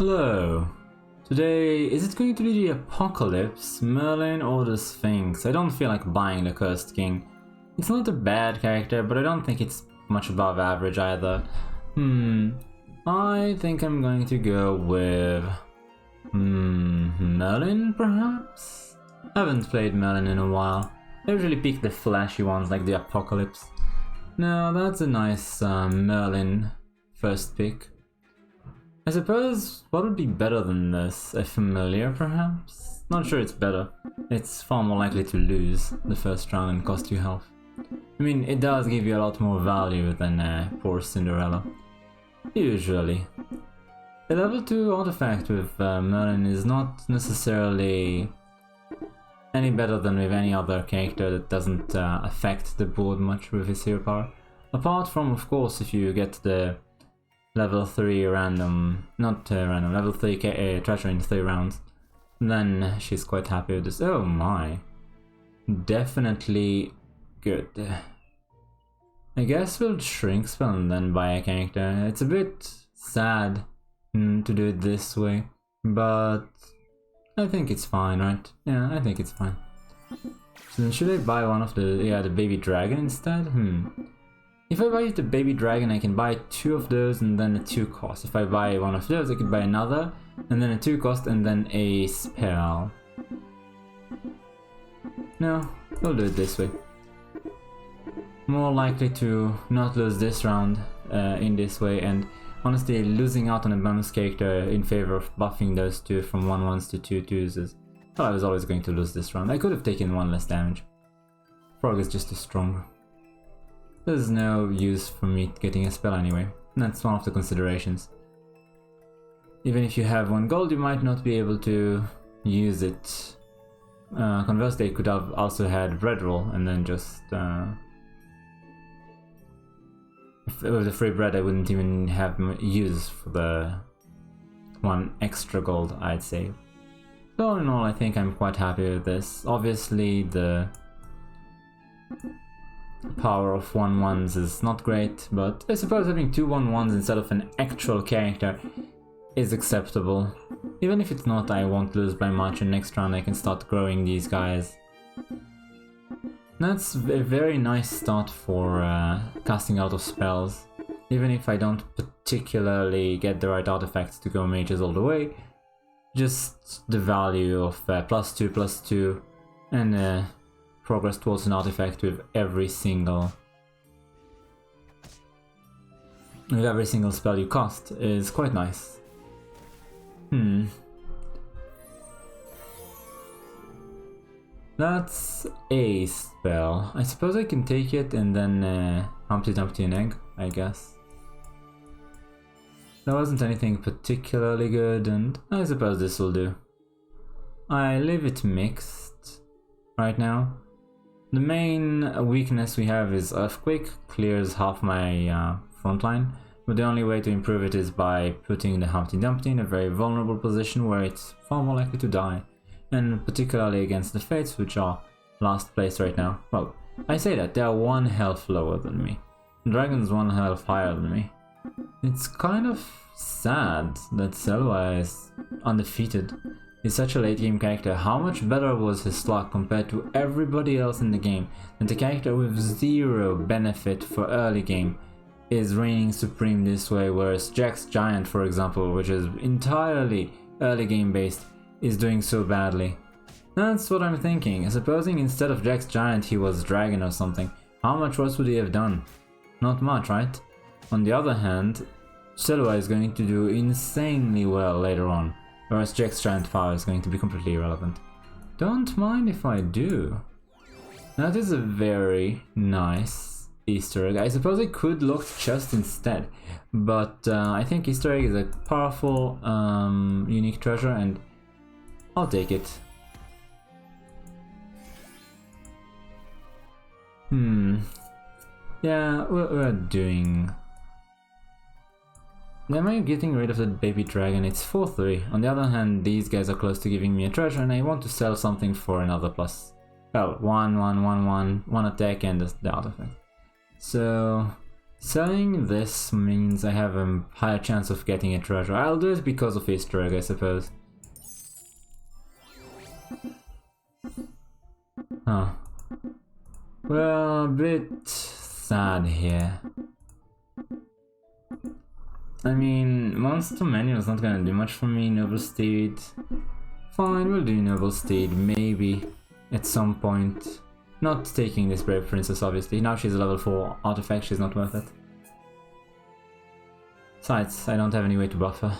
Hello. Today, is it going to be the Apocalypse, Merlin, or the Sphinx? I don't feel like buying the Cursed King. It's not a bad character, but I don't think it's much above average either. I think I'm going to go with... Merlin, perhaps? I haven't played Merlin in a while. I usually pick the flashy ones like the Apocalypse. No, that's a nice Merlin first pick. I suppose, what would be better than this? A familiar, perhaps? Not sure it's better. It's far more likely to lose the first round and cost you health. I mean, it does give you a lot more value than poor Cinderella. Usually. A level 2 artifact with Merlin is not necessarily any better than with any other character that doesn't affect the board much with his hero power. Apart from, of course, if you get the level 3 random, level 3 treasure in 3 rounds, then she's quite happy with this. Oh my. Definitely good. I guess we'll shrink spell and then buy a character. It's a bit sad to do it this way, but I think it's fine, right? Yeah, I think it's fine. So then should I buy one of the baby dragon instead? If I buy the baby dragon, I can buy 2 of those and then a 2 cost. If I buy one of those, I could buy another, and then a 2 cost, and then a spell. No, we'll do it this way. More likely to not lose this round in this way, and honestly losing out on a bonus character in favor of buffing those 2 from 1/1s to 2/2s is... Well, I was always going to lose this round. I could have taken 1 less damage. Frog is just too strong. There's no use for me getting a spell anyway. That's one of the considerations. Even if you have 1 gold, you might not be able to use it. Conversely, you could have also had bread roll and then just... with the free bread, I wouldn't even have use for the 1 extra gold I'd save. So all in all, I think I'm quite happy with this. Obviously, the power of 1/1s is not great, but I suppose having 2 1/1s instead of an actual character is acceptable. Even if it's not, I won't lose by much, and next round I can start growing these guys. That's a very nice start for casting out of spells. Even if I don't particularly get the right artifacts to go mages all the way, just the value of +2/+2 and progress towards an artifact with every single spell you cast is quite nice. That's a spell. I suppose I can take it and then Humpty Dumpty an egg, I guess. There wasn't anything particularly good, and I suppose this will do. I leave it mixed right now. The main weakness we have is Earthquake, clears half my front line, but the only way to improve it is by putting the Humpty Dumpty in a very vulnerable position where it's far more likely to die, and particularly against the Fates, which are last place right now. Well, I say that, they are 1 health lower than me. Dragon's 1 health higher than me. It's kind of sad that Selwa is undefeated. He's such a late game character. How much better was his luck compared to everybody else in the game, and the character with 0 benefit for early game is reigning supreme this way, whereas Jax Giant, for example, which is entirely early game based, is doing so badly. That's what I'm thinking. Supposing instead of Jax Giant he was Dragon or something, how much worse would he have done? Not much, right? On the other hand, Selwa is going to do insanely well later on, whereas Jax Giant power is going to be completely irrelevant. Don't mind if I do. That is a very nice Easter egg. I suppose I could look chest instead, but I think Easter egg is a powerful, unique treasure, and I'll take it. Yeah, we're doing... Am I getting rid of the baby dragon? It's 4/3. On the other hand, these guys are close to giving me a treasure, and I want to sell something for another plus... Well, 1 attack and the artifact. So... Selling this means I have a higher chance of getting a treasure. I'll do it because of Easter egg, I suppose. Huh. Well, a bit sad here. I mean, Monster Manual is not gonna do much for me. Noble Steed. Fine, we'll do Noble Steed, maybe, at some point. Not taking this Brave Princess, obviously. Now she's a level 4 artifact, she's not worth it. Besides, I don't have any way to buff her.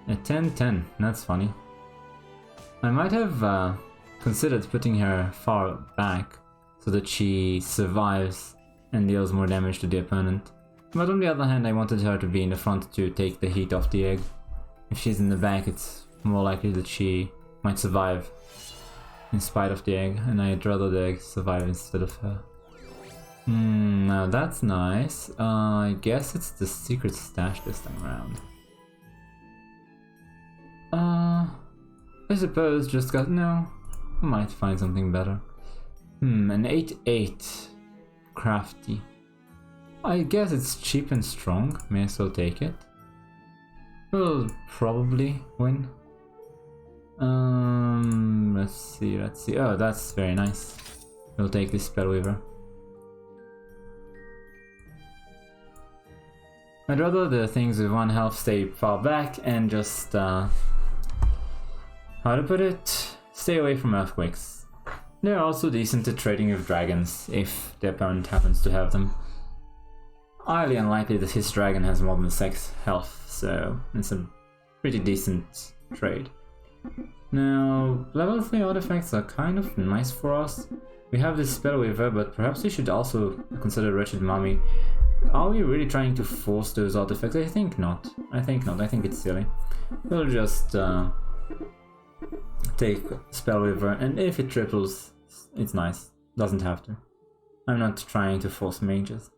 A 10-10, that's funny. I might have considered putting her far back so that she survives and deals more damage to the opponent. But on the other hand, I wanted her to be in the front to take the heat off the egg. If she's in the back, it's more likely that she might survive in spite of the egg, and I'd rather the egg survive instead of her. Now that's nice. I guess it's the secret stash this time around. I suppose just got... no, I might find something better. An 8-8. Crafty. I guess it's cheap and strong, may as well take it. We'll probably win. Let's see. Oh, that's very nice. We'll take this Spellweaver. I'd rather the things with 1 health stay far back and just, how to put it? Stay away from earthquakes. They're also decent at trading with dragons, if the opponent happens to have them. Highly unlikely that his dragon has more than 6 health, so it's a pretty decent trade. Now, level 3 artifacts are kind of nice for us. We have this Spellweaver, but perhaps we should also consider Wretched Mummy. Are we really trying to force those artifacts? I think not. I think it's silly. We'll just take Spellweaver, and if it triples, it's nice. Doesn't have to. I'm not trying to force mages.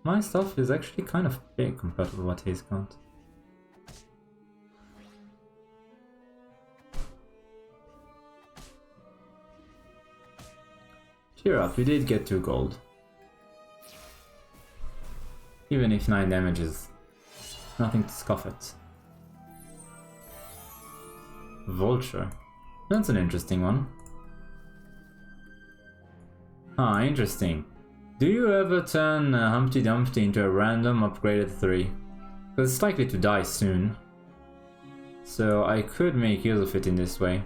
My stuff is actually kind of big compared to what he's got. Cheer up, we did get 2 gold. Even if 9 damage is nothing to scoff at. Vulture. That's an interesting one. Interesting. Do you ever turn Humpty Dumpty into a random upgraded 3? Because it's likely to die soon. So I could make use of it in this way.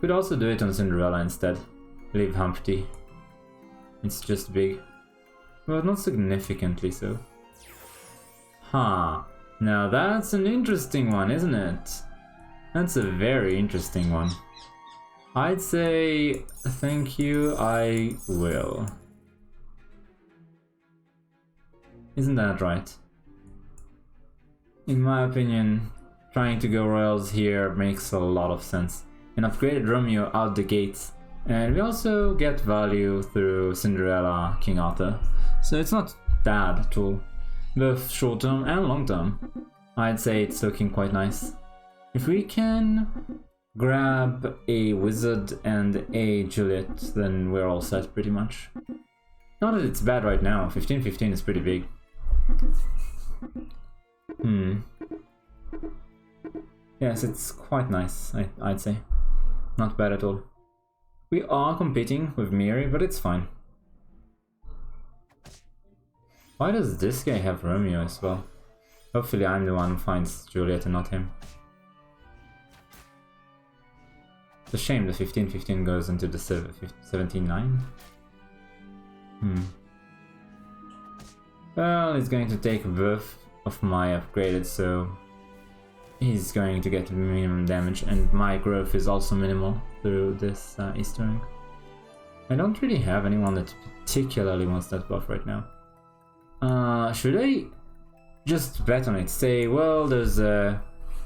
Could also do it on Cinderella instead. Leave Humpty. It's just big. But not significantly so. Now that's an interesting one, isn't it? That's a very interesting one. I'd say thank you, I will. Isn't that right? In my opinion, trying to go royals here makes a lot of sense. An upgraded Romeo out the gates, and we also get value through Cinderella, King Arthur. So it's not bad at all, both short term and long term. I'd say it's looking quite nice. If we can grab a wizard and a Juliet, then we're all set pretty much. Not that it's bad right now, 15-15 is pretty big. Yes, it's quite nice, I'd say. Not bad at all. We are competing with Miri, but it's fine. Why does this guy have Romeo as well? Hopefully I'm the one who finds Juliet and not him. It's a shame the 15-15 goes into the 17-9. Well, he's going to take both of my upgraded, so he's going to get minimum damage, and my growth is also minimal through this Easter egg. I don't really have anyone that particularly wants that buff right now. Should I just bet on it? Say, well, there's a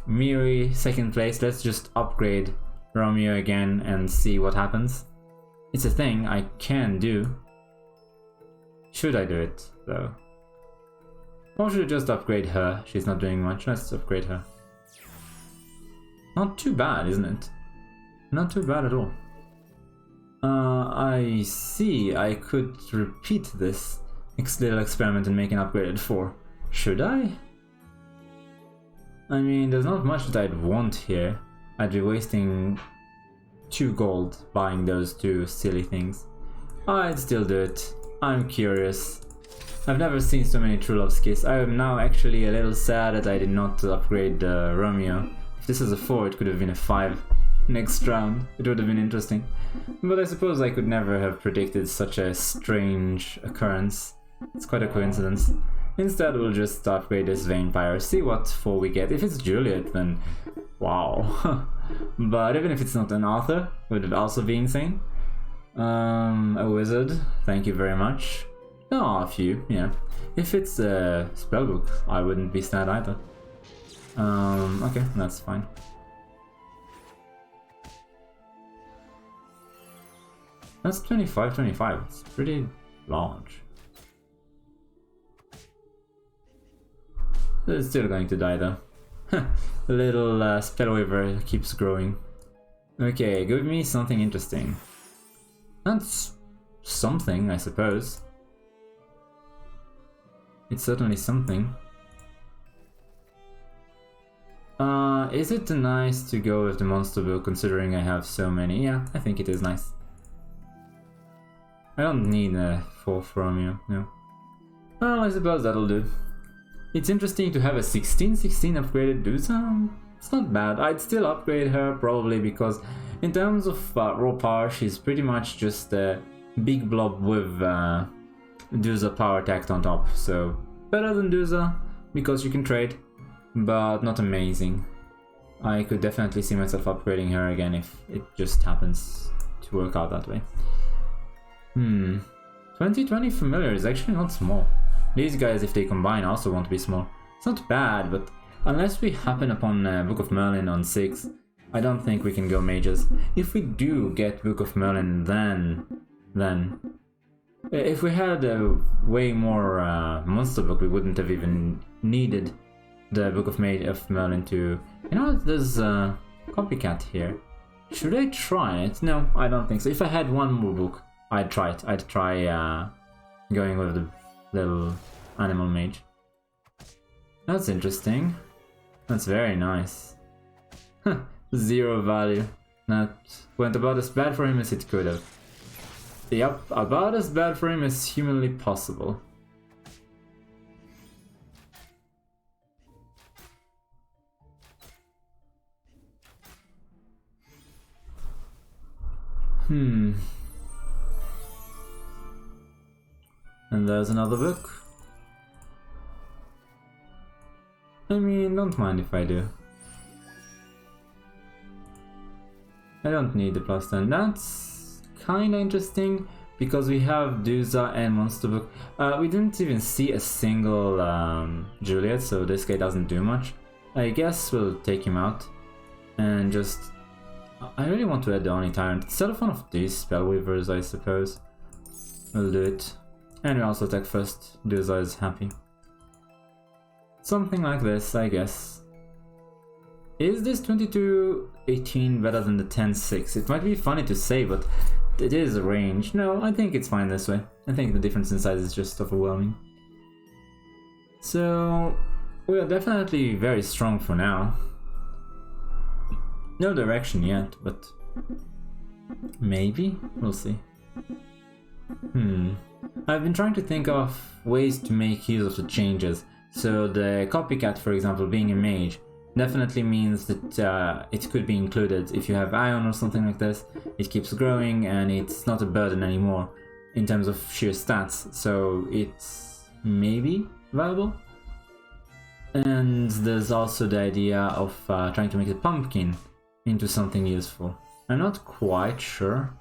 Miri second place, let's just upgrade Romeo again and see what happens. It's a thing I can do. Should I do it, though? Or should I just upgrade her? She's not doing much, let's upgrade her. Not too bad, isn't it? Not too bad at all. I see. I could repeat this little experiment and make an upgraded 4. Should I? I mean, there's not much that I'd want here. I'd be wasting 2 gold buying those 2 silly things. I'd still do it. I'm curious. I've never seen so many True Love's Kiss. I am now actually a little sad that I did not upgrade Romeo. If this was a 4, it could have been a 5 next round. It would have been interesting. But I suppose I could never have predicted such a strange occurrence. It's quite a coincidence. Instead, we'll just upgrade this Vampire, see what 4 we get. If it's Juliet, then wow. But even if it's not an Arthur, would it also be insane? A Wizard, thank you very much. Oh, a few, yeah. If it's a Spellbook, I wouldn't be sad either. Okay, that's fine. That's 25. It's pretty large. It's still going to die though. The little Spellweaver keeps growing. Okay, give me something interesting. That's something, I suppose. It's certainly something. Is it nice to go with the monster book considering I have so many? Yeah, I think it is nice. I don't need a 4th Romeo, no. Well, I suppose that'll do. It's interesting to have a 16/16 upgraded Dusa. It's not bad. I'd still upgrade her probably because in terms of raw power, she's pretty much just a big blob with Dusa power tacked on top. So better than Dusa because you can trade, but not amazing. I could definitely see myself upgrading her again if it just happens to work out that way. 2020 familiar is actually not small. These guys, if they combine, also won't be small. It's not bad, but unless we happen upon Book of Merlin on 6, I don't think we can go mages. If we do get Book of Merlin, then if we had a way more monster book, we wouldn't have even needed the Book of Merlin to... You know what, there's a copycat here. Should I try it? No, I don't think so. If I had one more book, I'd try it. I'd try going with the little animal mage. That's interesting. That's very nice. 0 value. That went about as bad for him as it could have. Yep, about as bad for him as humanly possible. And there's another book. I mean, don't mind if I do. I don't need the +10. That's kinda interesting because we have Dusa and Monster Book. We didn't even see a single Juliet, so this guy doesn't do much. I guess we'll take him out and just... I really want to add the Oni Tyrant. Instead of one of these Spellweavers, I suppose. We'll do it. And we also attack first. Dusa is happy. Something like this, I guess. Is this 22-18 better than the 10-6? It might be funny to say, but it is a range. No, I think it's fine this way. I think the difference in size is just overwhelming. So, we are definitely very strong for now. No direction yet, but maybe? We'll see. I've been trying to think of ways to make use of the changes. So the copycat, for example, being a mage, definitely means that it could be included. If you have Ion or something like this, it keeps growing and it's not a burden anymore in terms of sheer stats. So it's maybe viable. And there's also the idea of trying to make the pumpkin into something useful. I'm not quite sure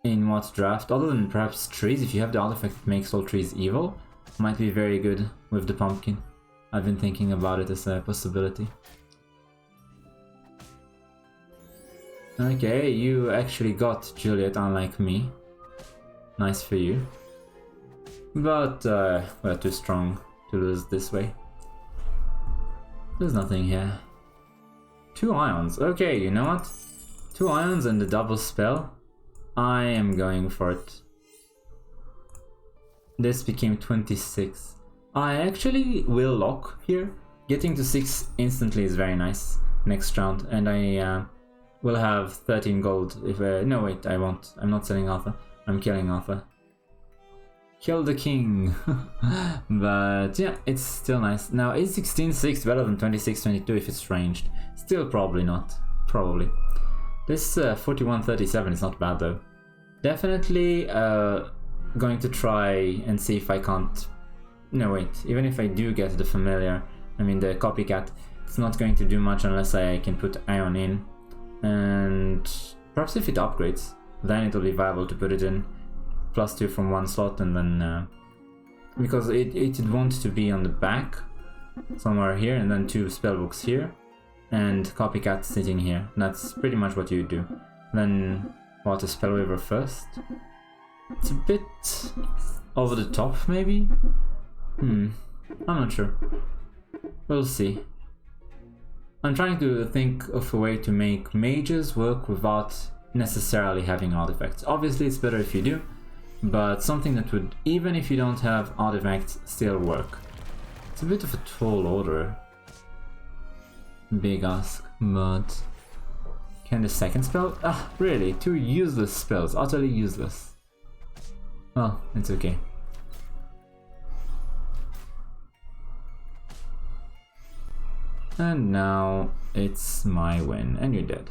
in what draft, other than perhaps trees. If you have the artifact that makes all trees evil, might be very good with the pumpkin. I've been thinking about it as a possibility. Okay, you actually got Juliet, unlike me. Nice for you. But we're too strong to lose this way. There's nothing here. 2 ions. Okay, you know what? 2 ions and the double spell. I am going for it. This became 26. I actually will lock here. Getting to 6 instantly is very nice next round, and I will have 13 gold if... no wait, I won't. I'm not selling Arthur. I'm killing Arthur. Kill the king. But yeah, it's still nice. Now, is 16-6 better than 26-22 if it's ranged? Still probably not. Probably. This 41-37 is not bad though. Definitely going to try and see if I can't... No wait, even if I do get the familiar, I mean the copycat, it's not going to do much unless I can put Ion in. And perhaps if it upgrades, then it'll be viable to put it in. +2 from one slot, and then because it wants to be on the back somewhere here, and then 2 spellbooks here and copycat sitting here. That's pretty much what you do. Then what, a spellweaver first? It's a bit over the top maybe. I'm not sure, we'll see. I'm trying to think of a way to make mages work without necessarily having artifacts. Obviously it's better if you do, but something that would, even if you don't have artifacts, still work. It's a bit of a tall order. Big ask, but... Can the second spell? Ah, really? 2 useless spells, utterly useless. Well, it's okay. And now it's my win, and you're dead.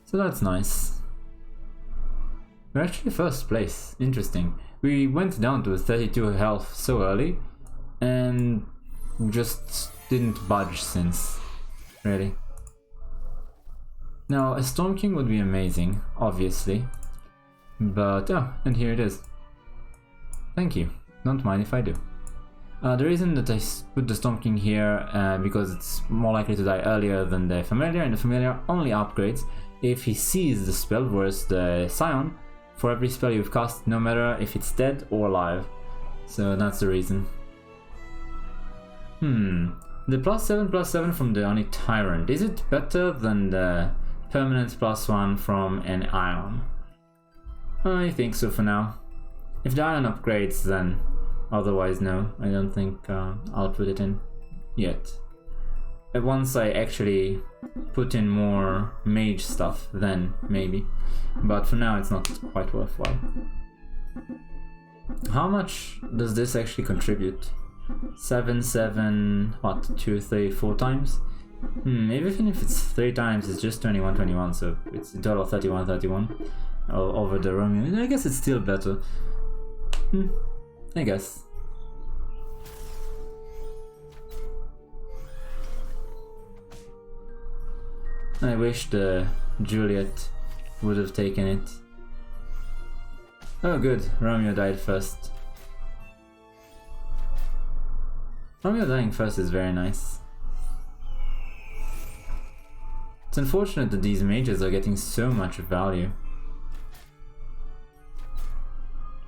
So that's nice. We're actually first place. Interesting. We went down to 32 health so early and just didn't budge since. Really. Now, a Storm King would be amazing, obviously. But, oh, and here it is. Thank you. Don't mind if I do. The reason that I put the Storm King here, because it's more likely to die earlier than the Familiar, and the Familiar only upgrades if he sees the spell, whereas the Scion, for every spell you've cast, no matter if it's dead or alive. So that's the reason. The +7/+7 from the Oni Tyrant, is it better than the permanent +1 from an Ion? I think so for now. If the Ion upgrades, then otherwise no, I don't think I'll put it in yet. Once I actually put in more mage stuff, then maybe. But for now it's not quite worthwhile. How much does this actually contribute? 7, 7, what, 2, 3, 4 times? Even if it's 3 times, it's just 21, 21, so it's in total 31, 31 over the Romeo. I guess it's still better. I guess. I wish the Juliet would have taken it. Oh good, Romeo died first. Romeo dying first is very nice. It's unfortunate that these mages are getting so much value.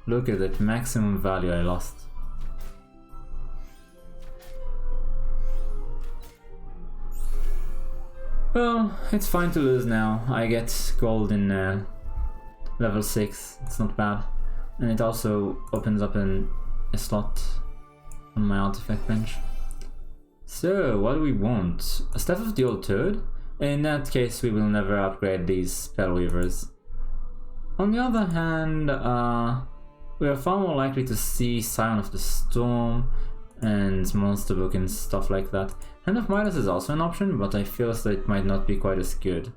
Look at that maximum value I lost. Well, it's fine to lose now. I get gold in level 6, it's not bad. And it also opens up a slot on my artifact bench. So, what do we want? A Staff of the Old Toad? In that case, we will never upgrade these Spellweavers. On the other hand, we are far more likely to see Scion of the Storm and Monster Book and stuff like that. Hand of Midas is also an option, but I feel as though it might not be quite as good.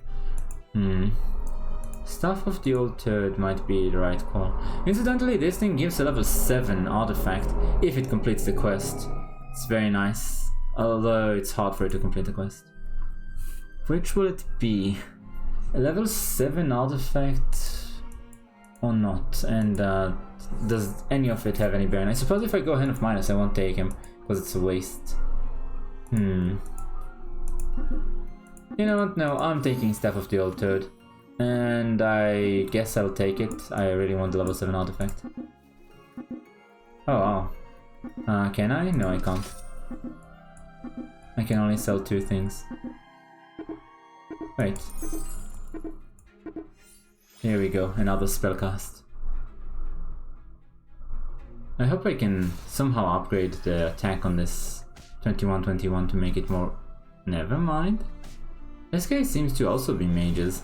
Staff of the Old Toad might be the right call. Incidentally, this thing gives a level 7 artifact if it completes the quest. It's very nice, although it's hard for it to complete the quest. Which will it be? A level 7 artifact or not? And does any of it have any bearing? I suppose if I go Hand of Midas I won't take him, because it's a waste. You know what? No, I'm taking Staff of the Old Toad. And I guess I'll take it. I really want the level 7 artifact. Oh wow. Can I? No, I can't. I can only sell 2 things. Wait. Here we go, another spellcast. I hope I can somehow upgrade the attack on this 21-21 to make it more... Never mind. This guy seems to also be mages.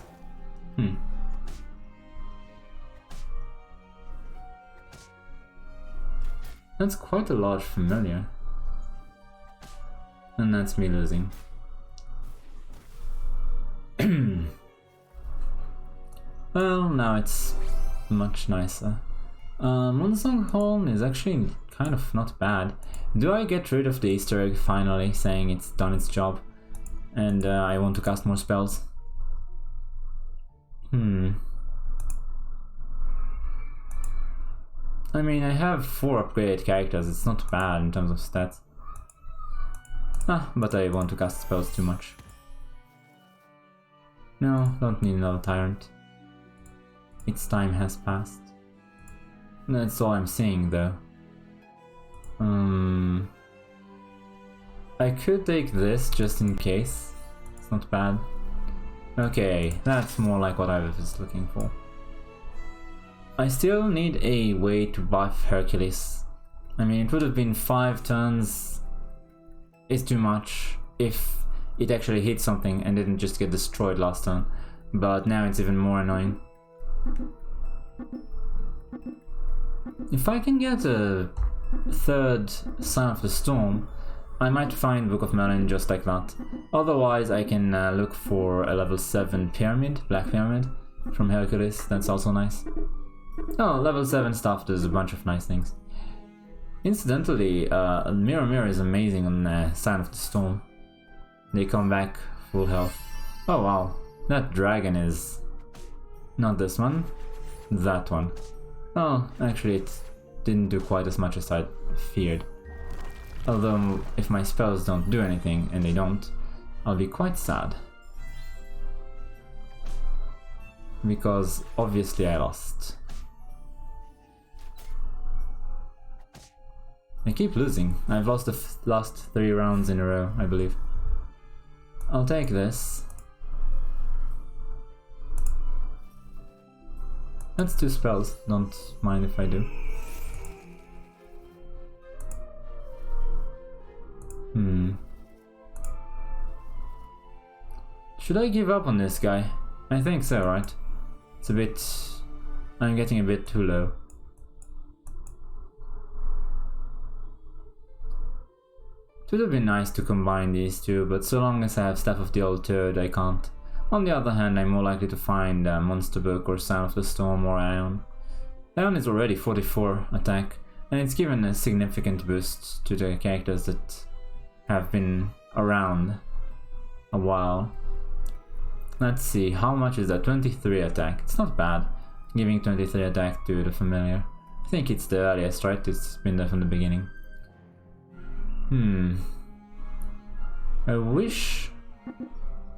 That's quite a large familiar. And that's me losing. Well, now it's much nicer. Moonsong Holm is actually kind of not bad. Do I get rid of the Easter egg finally, saying it's done its job? And I want to cast more spells? I mean, I have 4 upgraded characters, it's not bad in terms of stats. But I want to cast spells too much. No, don't need another Tyrant. Its time has passed. That's all I'm seeing though. I could take this just in case. It's not bad. Okay, that's more like what I was looking for. I still need a way to buff Hercules. I mean, it would have been 5 turns. It's too much if it actually hit something and didn't just get destroyed last turn. But now it's even more annoying. If I can get a 3rd Sign of the Storm, I might find Book of Merlin just like that. Otherwise, I can look for a level 7 Pyramid, Black Pyramid, from Hercules. That's also nice. Oh, level 7 stuff does a bunch of nice things. Incidentally, Mirror Mirror is amazing on Sign of the Storm. They come back full health. Oh wow, that dragon is... not this one, that one. Oh, actually it didn't do quite as much as I feared. Although, if my spells don't do anything, and they don't, I'll be quite sad. Because obviously I lost. I keep losing. I've lost the last 3 rounds in a row, I believe. I'll take this. That's 2 spells, don't mind if I do. Should I give up on this guy? I think so, right? It's a bit... I'm getting a bit too low. It would have been nice to combine these two, but so long as I have Staff of the Old Toad, I can't. On the other hand, I'm more likely to find Monster Book or Sign of the Storm or Ion. Ion is already 44 attack, and it's given a significant boost to the characters that have been around a while. Let's see, how much is that? 23 attack. It's not bad, giving 23 attack to the familiar. I think it's the earliest, right? It's been there from the beginning. I wish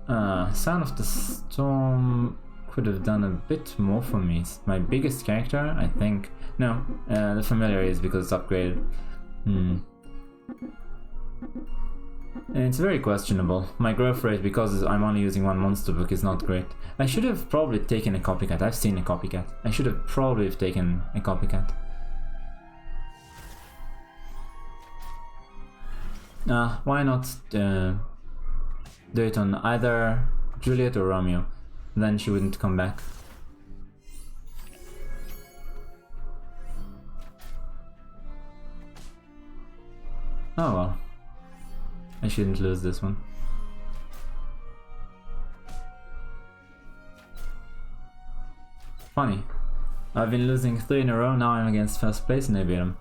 Sign of the Storm could have done a bit more for me. It's my biggest character, I think. No, the familiar is because it's upgraded. And it's very questionable. My growth rate, because I'm only using 1 monster book, is not great. I should have probably taken a copycat. I've seen a copycat. I should have probably taken a copycat. Why not do it on either Juliet or Romeo? Then she wouldn't come back. Oh well. I shouldn't lose this one. Funny. I've been losing 3 in a row, now I'm against first place and I beat him.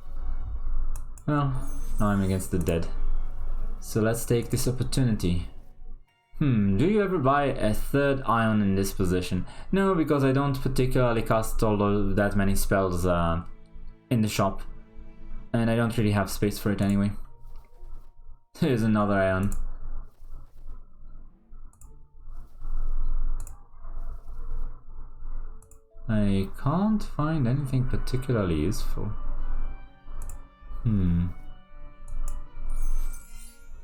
Well, now I'm against the dead. So let's take this opportunity. Do you ever buy a 3rd Ion in this position? No, because I don't particularly cast all of that many spells in the shop. And I don't really have space for it anyway. Here's another Ion. I can't find anything particularly useful.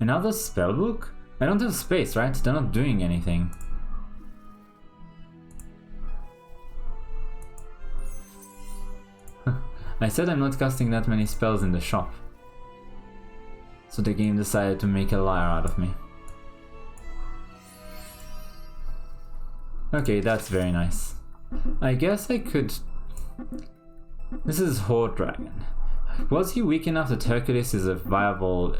Another spellbook? I don't have space, right? They're not doing anything. I said I'm not casting that many spells in the shop. So the game decided to make a liar out of me. Okay, that's very nice. I guess I could... This is Horde Dragon. Was he weak enough that Hercules is a viable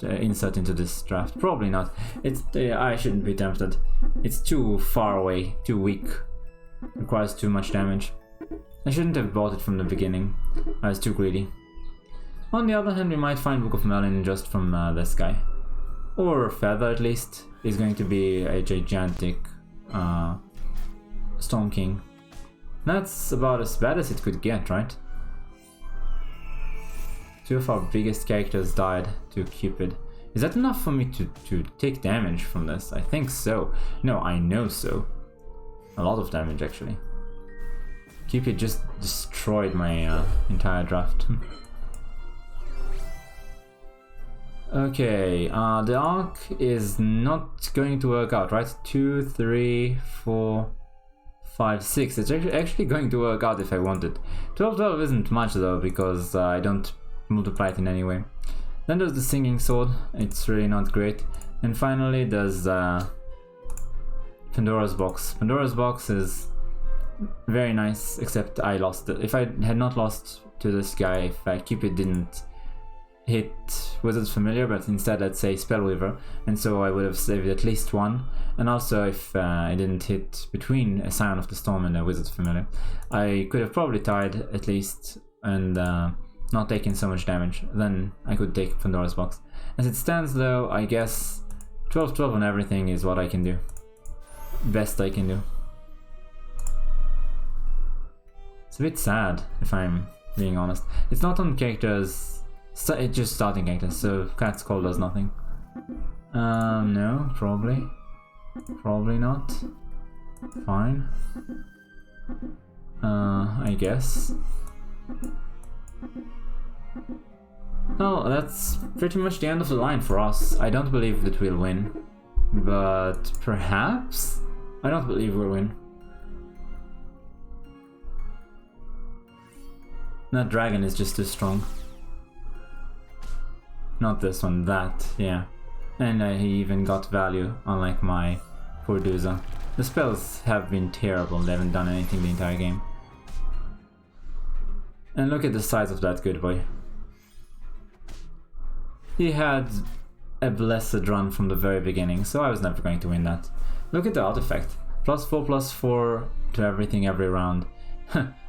insert into this draft? Probably not. It's I shouldn't be tempted. It's too far away, too weak. Requires too much damage. I shouldn't have bought it from the beginning. I was too greedy. On the other hand, we might find Book of Merlin just from this guy. Or Feather at least. He's going to be a gigantic Storm King. That's about as bad as it could get, right? Two of our biggest characters died to Cupid. Is that enough for me to take damage from this? I think so. No, I know so. A lot of damage actually. Cupid just destroyed my entire draft. Okay, the arc is not going to work out, right? 2, 3, 4, 5, 6. It's actually going to work out if I want it. 12, 12 isn't much though, because I don't multiply it in any way. Then there's the Singing Sword. It's really not great. And finally there's Pandora's Box. Pandora's Box is very nice, except I lost it. If I had not lost to this guy, if Cupid didn't hit Wizard's Familiar, but instead let's say Spellweaver, and so I would have saved at least one. And also if I didn't hit between a Scion of the Storm and a Wizard's Familiar, I could have probably tied at least and not taken so much damage. Then I could take Pandora's Box. As it stands though, I guess 12-12 on everything is what I can do. Best I can do. It's a bit sad, if I'm being honest. It's not on characters, it's just starting characters, so Cat's Call does nothing. No, probably. Probably not. Fine. I guess. Well, that's pretty much the end of the line for us. I don't believe that we'll win. But perhaps? I don't believe we'll win. That dragon is just too strong. Not this one, that, yeah. And he even got value, unlike my poor Duza. The spells have been terrible, they haven't done anything the entire game. And look at the size of that good boy. He had a blessed run from the very beginning, so I was never going to win that. Look at the artifact. +4/+4 to everything every round.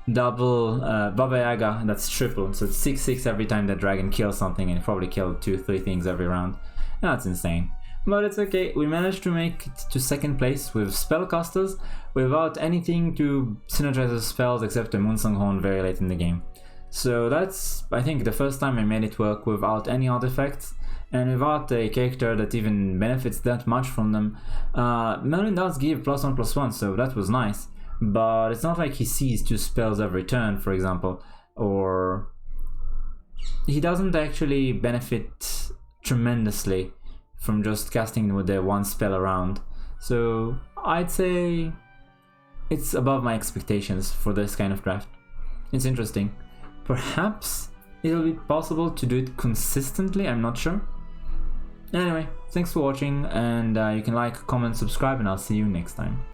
Double Baba Yaga, that's triple, so it's 6/6 every time that dragon kills something, and probably killed 2-3 things every round. That's insane. But it's okay, we managed to make it to second place with spellcasters without anything to synergize the spells except the Moonsong Horn very late in the game. So that's, I think, the first time I made it work without any artifacts and without a character that even benefits that much from them. Merlin does give +1/+1, so that was nice. But it's not like he sees 2 spells every turn, for example, or he doesn't actually benefit tremendously from just casting with the 1 spell around. So I'd say it's above my expectations for this kind of draft. It's interesting. Perhaps it'll be possible to do it consistently, I'm not sure. Anyway, thanks for watching, and you can like, comment, subscribe, and I'll see you next time.